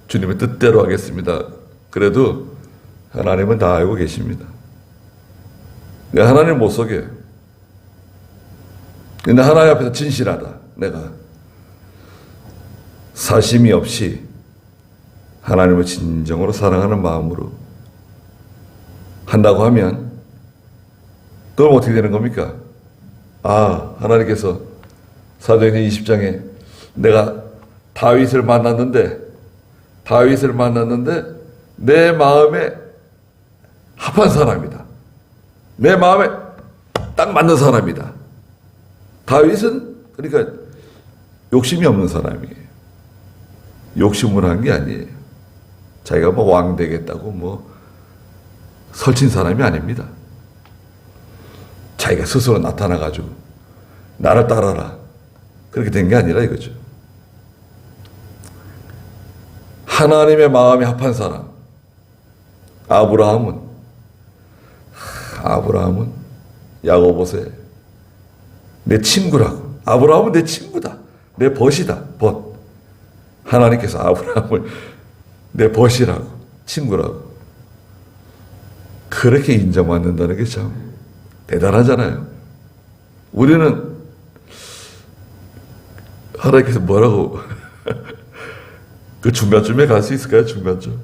주님의 뜻대로 하겠습니다, 그래도 하나님은 다 알고 계십니다. 하나님 못 속여요. 근데 하나님 앞에서 진실하다, 내가 사심이 없이 하나님을 진정으로 사랑하는 마음으로 한다고 하면 그럼 어떻게 되는 겁니까? 하나님께서 사도행전 20장에 내가 다윗을 만났는데 내 마음에 합한 사람이다. 내 마음에 딱 맞는 사람이다. 다윗은 그러니까 욕심이 없는 사람이에요. 욕심을 한 게 아니에요. 자기가 왕 되겠다고 설친 사람이 아닙니다. 자기가 스스로 나타나가지고 나를 따라라, 그렇게 된 게 아니라 이거죠. 하나님의 마음에 합한 사람, 아브라함은 야고보세 내 친구라고. 아브라함은 내 친구다, 내 벗이다, 벗. 하나님께서 아브라함을 내 벗이라고, 친구라고 그렇게 인정받는다는 게 참 대단하잖아요. 우리는 하나님께서 뭐라고 그 중간쯤에 갈 수 있을까요? 중간쯤.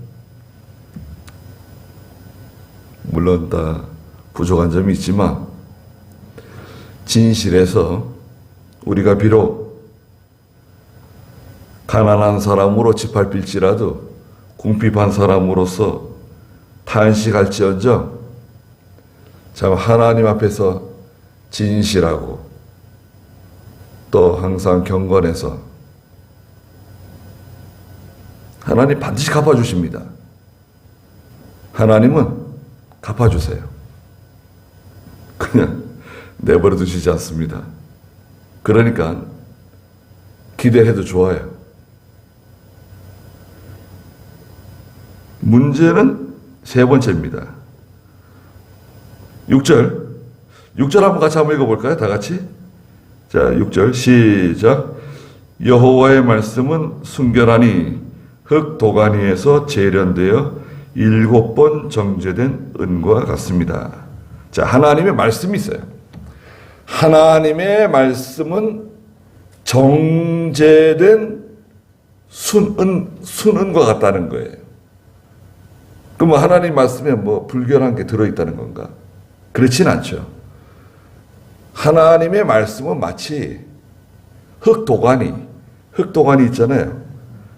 물론 다 부족한 점이 있지만 진실에서 우리가 비록 가난한 사람으로 짓밟힐지라도 궁핍한 사람으로서 탄식할지언정 참 하나님 앞에서 진실하고 또 항상 경건해서 하나님 반드시 갚아주십니다. 하나님은 갚아주세요. 그냥 내버려 두시지 않습니다. 그러니까 기대해도 좋아요. 문제는 세 번째입니다. 6절. 6절 한번 같이 한번 읽어볼까요? 다 같이. 자, 6절 시작. 여호와의 말씀은 순결하니 흙 도가니에서 재련되어 7번 정제된 은과 같습니다. 자, 하나님의 말씀이 있어요. 하나님의 말씀은 정제된 순은과 같다는 거예요. 그럼 하나님 말씀에 뭐 불결한 게 들어있다는 건가? 그렇진 않죠. 하나님의 말씀은 마치 흙도가니 있잖아요.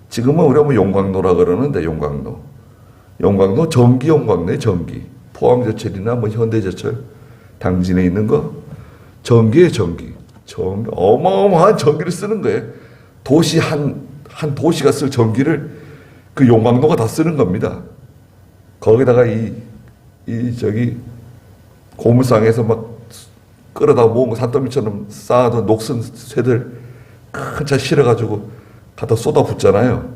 지금은 우리가 뭐 용광로라 그러는데 용광로 전기 용광로에 전기. 포항제철이나 뭐 현대제철 당진에 있는 거 전기에 전기. 어마어마한 전기를 쓰는 거예요. 도시 한 도시가 쓸 전기를 그 용광로가 다 쓰는 겁니다. 거기다가 저기 고물상에서 막 끌어다 모은 거 산더미처럼 쌓아둔 녹슨 쇠들 큰 차 실어가지고 갖다 쏟아붓잖아요.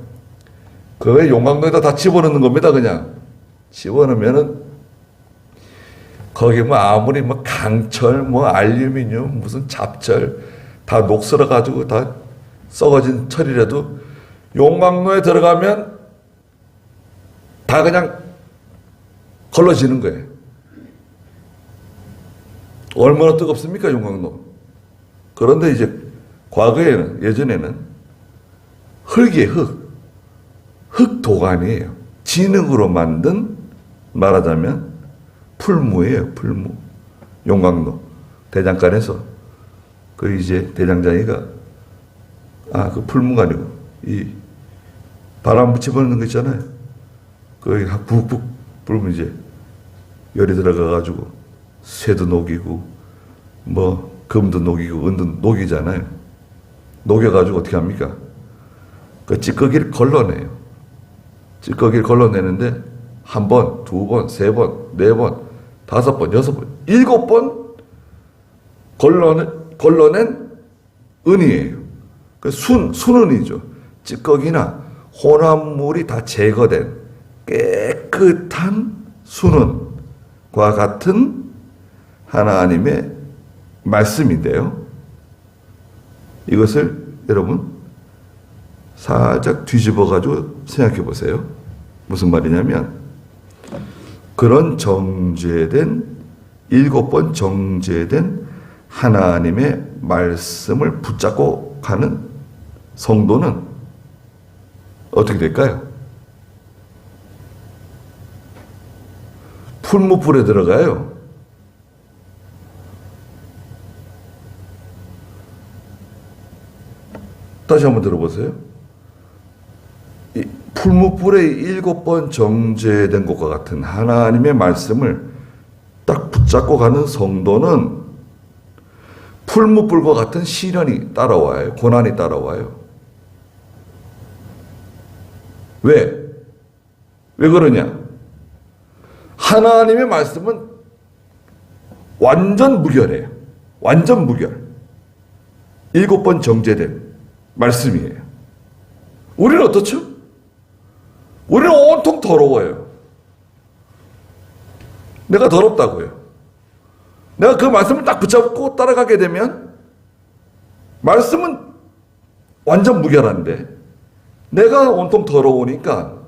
그거에 용광로에다 다 집어넣는 겁니다. 그냥 집어넣으면은 거기 뭐 아무리 뭐 강철, 뭐 알루미늄, 무슨 잡철 다 녹슬어가지고 다 썩어진 철이라도 용광로에 들어가면 다 그냥 걸러지는 거예요. 얼마나 뜨겁습니까, 용광로? 그런데 이제 과거에는, 예전에는 흙이에요, 흙도가니에요. 진흙으로 만든, 말하자면 풀무예요, 풀무. 용광로. 대장간에서. 그 이제 대장장이가, 그 풀무가 아니고, 이 바람 집어넣는 거 있잖아요. 거기 푹푹 불면 이제 열이 들어가가지고 쇠도 녹이고, 뭐, 금도 녹이고, 은도 녹이잖아요. 녹여가지고 어떻게 합니까? 그 찌꺼기를 걸러내요. 찌꺼기를 걸러내는데, 한 번, 두 번, 세 번, 네 번, 5번, 6번, 7번 걸러낸 은이에요. 그 순은이죠. 찌꺼기나 혼합물이 다 제거된 깨끗한 순은과 같은 하나님의 말씀인데요. 이것을 여러분 살짝 뒤집어가지고 생각해 보세요. 무슨 말이냐면 그런 정제된 7번 정제된 하나님의 말씀을 붙잡고 가는 성도는 어떻게 될까요? 풀무불에 들어가요. 다시 한번 들어보세요. 이 풀무불에 7번 정제된 것과 같은 하나님의 말씀을 딱 붙잡고 가는 성도는 풀무불과 같은 시련이 따라와요. 고난이 따라와요. 왜? 왜 그러냐? 하나님의 말씀은 완전 무결해요. 완전 무결. 7번 정제된 말씀이에요. 우리는 어떻죠? 우리는 온통 더러워요. 내가 더럽다고요. 내가 그 말씀을 딱 붙잡고 따라가게 되면 말씀은 완전 무결한데 내가 온통 더러우니까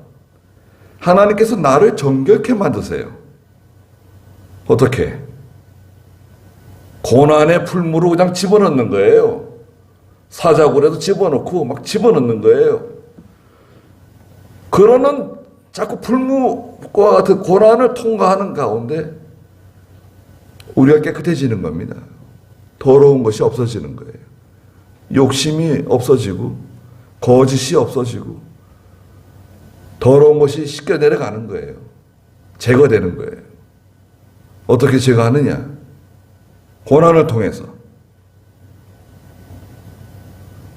하나님께서 나를 정결케 만드세요. 어떻게? 고난의 풀무로 그냥 집어넣는 거예요. 사자굴에도 집어넣고 막 집어넣는 거예요. 그러는 자꾸 풀무와 같은 고난을 통과하는 가운데 우리가 깨끗해지는 겁니다. 더러운 것이 없어지는 거예요. 욕심이 없어지고 거짓이 없어지고 더러운 것이 씻겨 내려가는 거예요. 제거되는 거예요. 어떻게 제거하느냐? 고난을 통해서.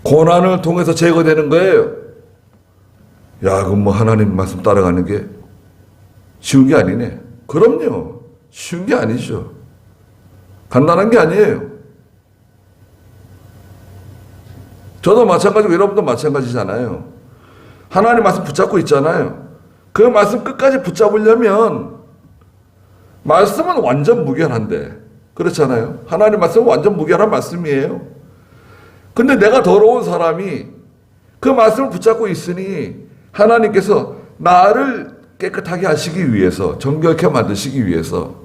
고난을 통해서 제거되는 거예요. 야, 그럼 뭐 하나님 말씀 따라가는 게 쉬운 게 아니네. 그럼요. 쉬운 게 아니죠. 간단한 게 아니에요. 저도 마찬가지고 여러분도 마찬가지잖아요. 하나님 말씀 붙잡고 있잖아요. 그 말씀 끝까지 붙잡으려면 말씀은 완전 무결한데 그렇잖아요. 하나님 말씀은 완전 무결한 말씀이에요. 근데 내가 더러운 사람이 그 말씀을 붙잡고 있으니 하나님께서 나를 깨끗하게 하시기 위해서, 정결케 만드시기 위해서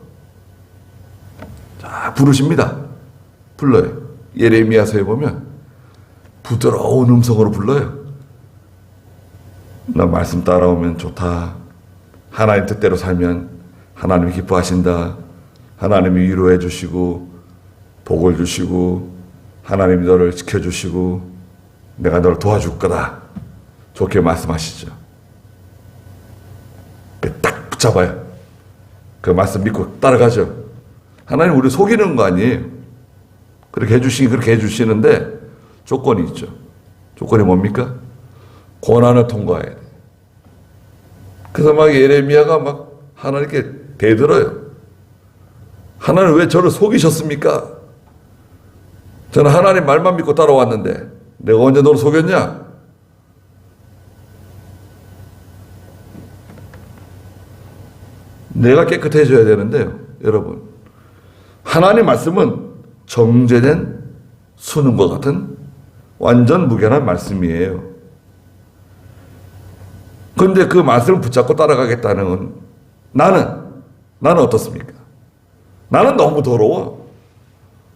자 부르십니다. 불러요. 예레미야서에 보면 부드러운 음성으로 불러요. 나 말씀 따라오면 좋다. 하나님 뜻대로 살면 하나님이 기뻐하신다. 하나님이 위로해 주시고 복을 주시고 하나님이 너를 지켜주시고 내가 너를 도와줄 거다. 좋게 말씀하시죠. 딱 붙잡아요. 그 말씀 믿고 따라가죠. 하나님 우리 속이는 거 아니에요. 그렇게 해주시긴 그렇게 해주시는데 조건이 있죠. 조건이 뭡니까? 고난을 통과해야 돼. 그래서 막 예레미야가 막 하나님께 대들어요. 하나님 왜 저를 속이셨습니까? 저는 하나님 말만 믿고 따라왔는데 내가 언제 너를 속였냐? 내가 깨끗해져야 되는데요. 여러분, 하나님 말씀은 정제된 수능과 같은 완전 무결한 말씀이에요. 그런데 그 말씀을 붙잡고 따라가겠다는 건 나는 어떻습니까? 나는 너무 더러워.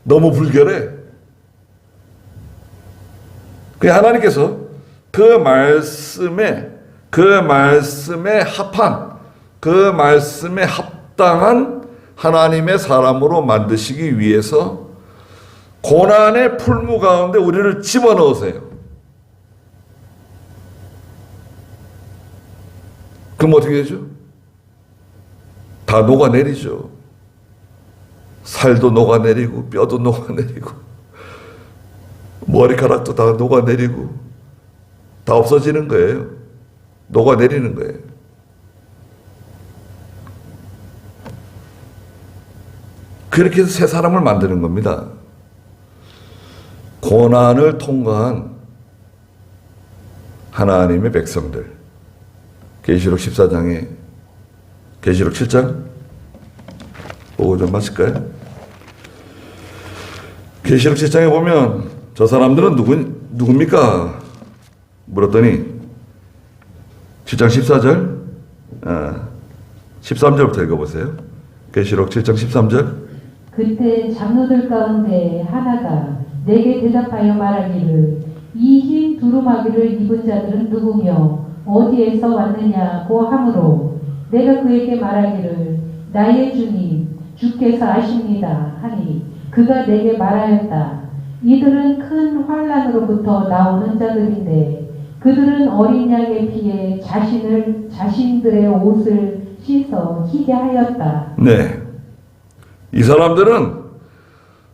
너무 불결해. 그 하나님께서 그 말씀에 합한, 그 말씀에 합당한 하나님의 사람으로 만드시기 위해서 고난의 풀무 가운데 우리를 집어넣으세요. 그럼 어떻게 되죠? 다 녹아내리죠. 살도 녹아내리고 뼈도 녹아내리고 머리카락도 다 녹아내리고 다 없어지는 거예요. 녹아내리는 거예요. 그렇게 해서 새 사람을 만드는 겁니다. 고난을 통과한 하나님의 백성들. 계시록 14장에 계시록 7장 보고 좀 마실까요? 계시록 7장에 보면 저 사람들은 누굽니까? 물었더니 7장 14절 13절부터 읽어보세요. 계시록 7장 13절. 그때 장로들 가운데 하나가 내게 대답하여 말하기를 이 흰 두루마기를 입은 자들은 누구며 어디에서 왔느냐고 하므로 내가 그에게 말하기를 나의 주님 주께서 아십니다 하니 그가 내게 말하였다. 이들은 큰 환난으로부터 나오는 자들인데 그들은 어린 양의 피에 자신들의 옷을 씻어 희게 하였다. 네, 이 사람들은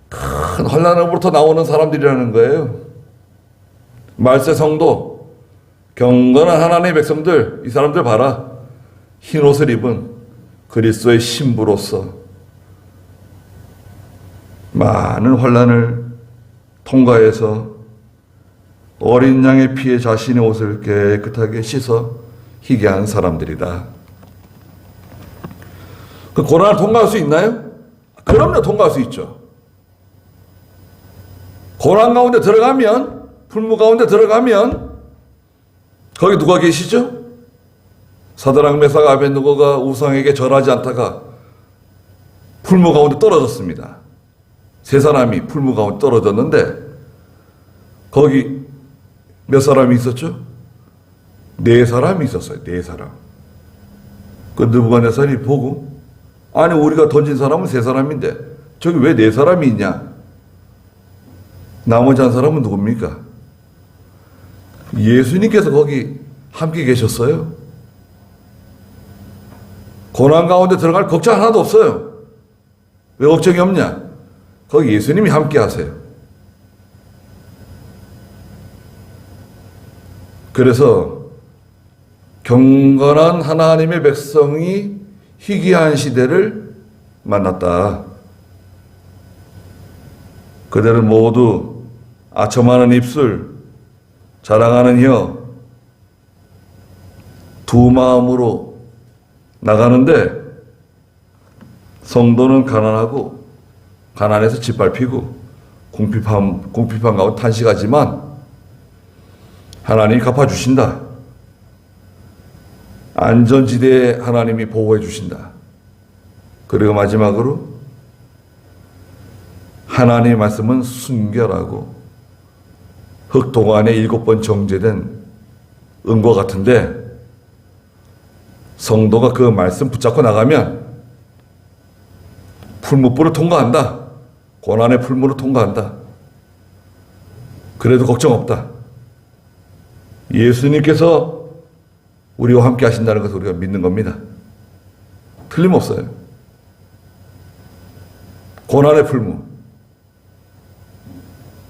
큰 환난으로부터 나오는 사람들이라는 거예요. 말세 성도, 경건한 하나님의 백성들, 이 사람들 봐라. 흰 옷을 입은 그리스도의 신부로서 많은 환난을 통과해서 어린 양의 피에 자신의 옷을 깨끗하게 씻어 희게 한 사람들이다. 그 고난을 통과할 수 있나요? 그럼요, 통과할 수 있죠. 고난 가운데 들어가면, 풀무 가운데 들어가면 거기 누가 계시죠? 사드락 메삭 아벳느고가 우상에게 절하지 않다가 풀무 가운데 떨어졌습니다. 세 사람이 풀무 가운데 떨어졌는데 거기 몇 사람이 있었죠? 네 사람이 있었어요. 네 사람. 그 느부갓네살이 보고 아니 우리가 던진 사람은 세 사람인데 저기 왜 네 사람이 있냐? 나머지 한 사람은 누굽니까? 예수님께서 거기 함께 계셨어요. 고난 가운데 들어갈 걱정 하나도 없어요. 왜 걱정이 없냐? 거기 예수님이 함께 하세요. 그래서 경건한 하나님의 백성이 희귀한 시대를 만났다. 그들은 모두 아첨하는 입술, 자랑하는 혀, 두 마음으로 나가는데 성도는 가난하고 가난해서 짓밟히고 궁핍함 가운데 탄식하지만 하나님이 갚아주신다. 안전지대에 하나님이 보호해 주신다. 그리고 마지막으로 하나님의 말씀은 순결하고 흙동안에 7번 정제된 은과 같은데 성도가 그 말씀 붙잡고 나가면 풀무불을 통과한다. 고난의 풀무를 통과한다. 그래도 걱정 없다. 예수님께서 우리와 함께 하신다는 것을 우리가 믿는 겁니다. 틀림없어요. 고난의 풀무.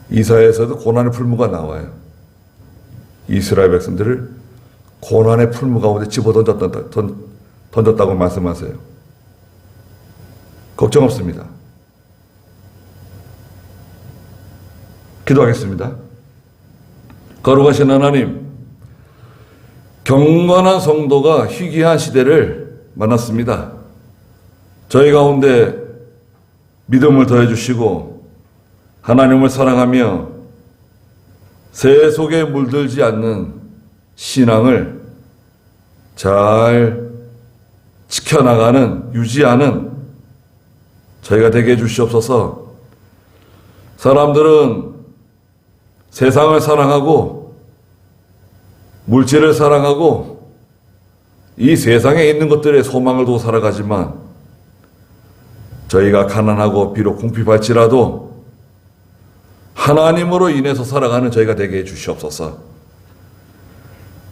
이사야에서도 고난의 풀무가 나와요. 이스라엘 백성들을 고난의 풀무 가운데 던졌다고 말씀하세요. 걱정 없습니다. 기도하겠습니다. 거룩하신 하나님, 경건한 성도가 희귀한 시대를 만났습니다. 저희 가운데 믿음을 더해 주시고 하나님을 사랑하며 새 속에 물들지 않는 신앙을 잘 지켜나가는, 유지하는 저희가 되게 해 주시옵소서. 사람들은 세상을 사랑하고 물질을 사랑하고 이 세상에 있는 것들에 소망을 두고 살아가지만 저희가 가난하고 비록 궁핍할지라도 하나님으로 인해서 살아가는 저희가 되게 해 주시옵소서.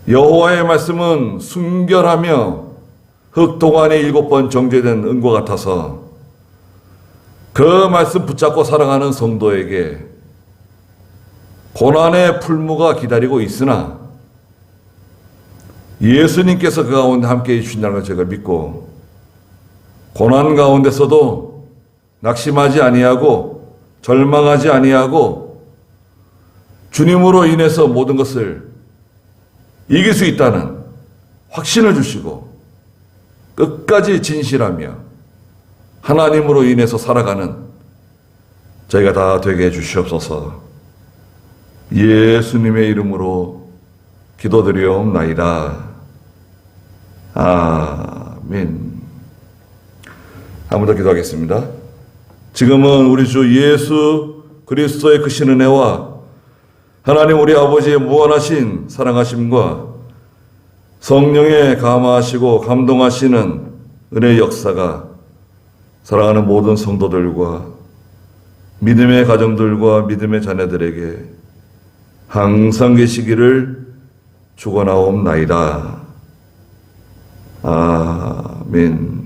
여호와의 말씀은 순결하며 흙동안에 7번 정제된 은과 같아서 그 말씀 붙잡고 살아가는 성도에게 고난의 풀무가 기다리고 있으나 예수님께서 그 가운데 함께 해주신다는 걸 제가 믿고 고난 가운데서도 낙심하지 아니하고 절망하지 아니하고 주님으로 인해서 모든 것을 이길 수 있다는 확신을 주시고 끝까지 진실하며 하나님으로 인해서 살아가는 저희가 다 되게 해 주시옵소서. 예수님의 이름으로 기도드리옵나이다. 아멘. 한 번 더 기도하겠습니다. 지금은 우리 주 예수 그리스도의 크신 은혜와 하나님 우리 아버지의 무한하신 사랑하심과 성령의 감화하시고 감동하시는 은혜의 역사가 사랑하는 모든 성도들과 믿음의 가정들과 믿음의 자녀들에게 항상 계시기를 축원하옵나이다. 아멘.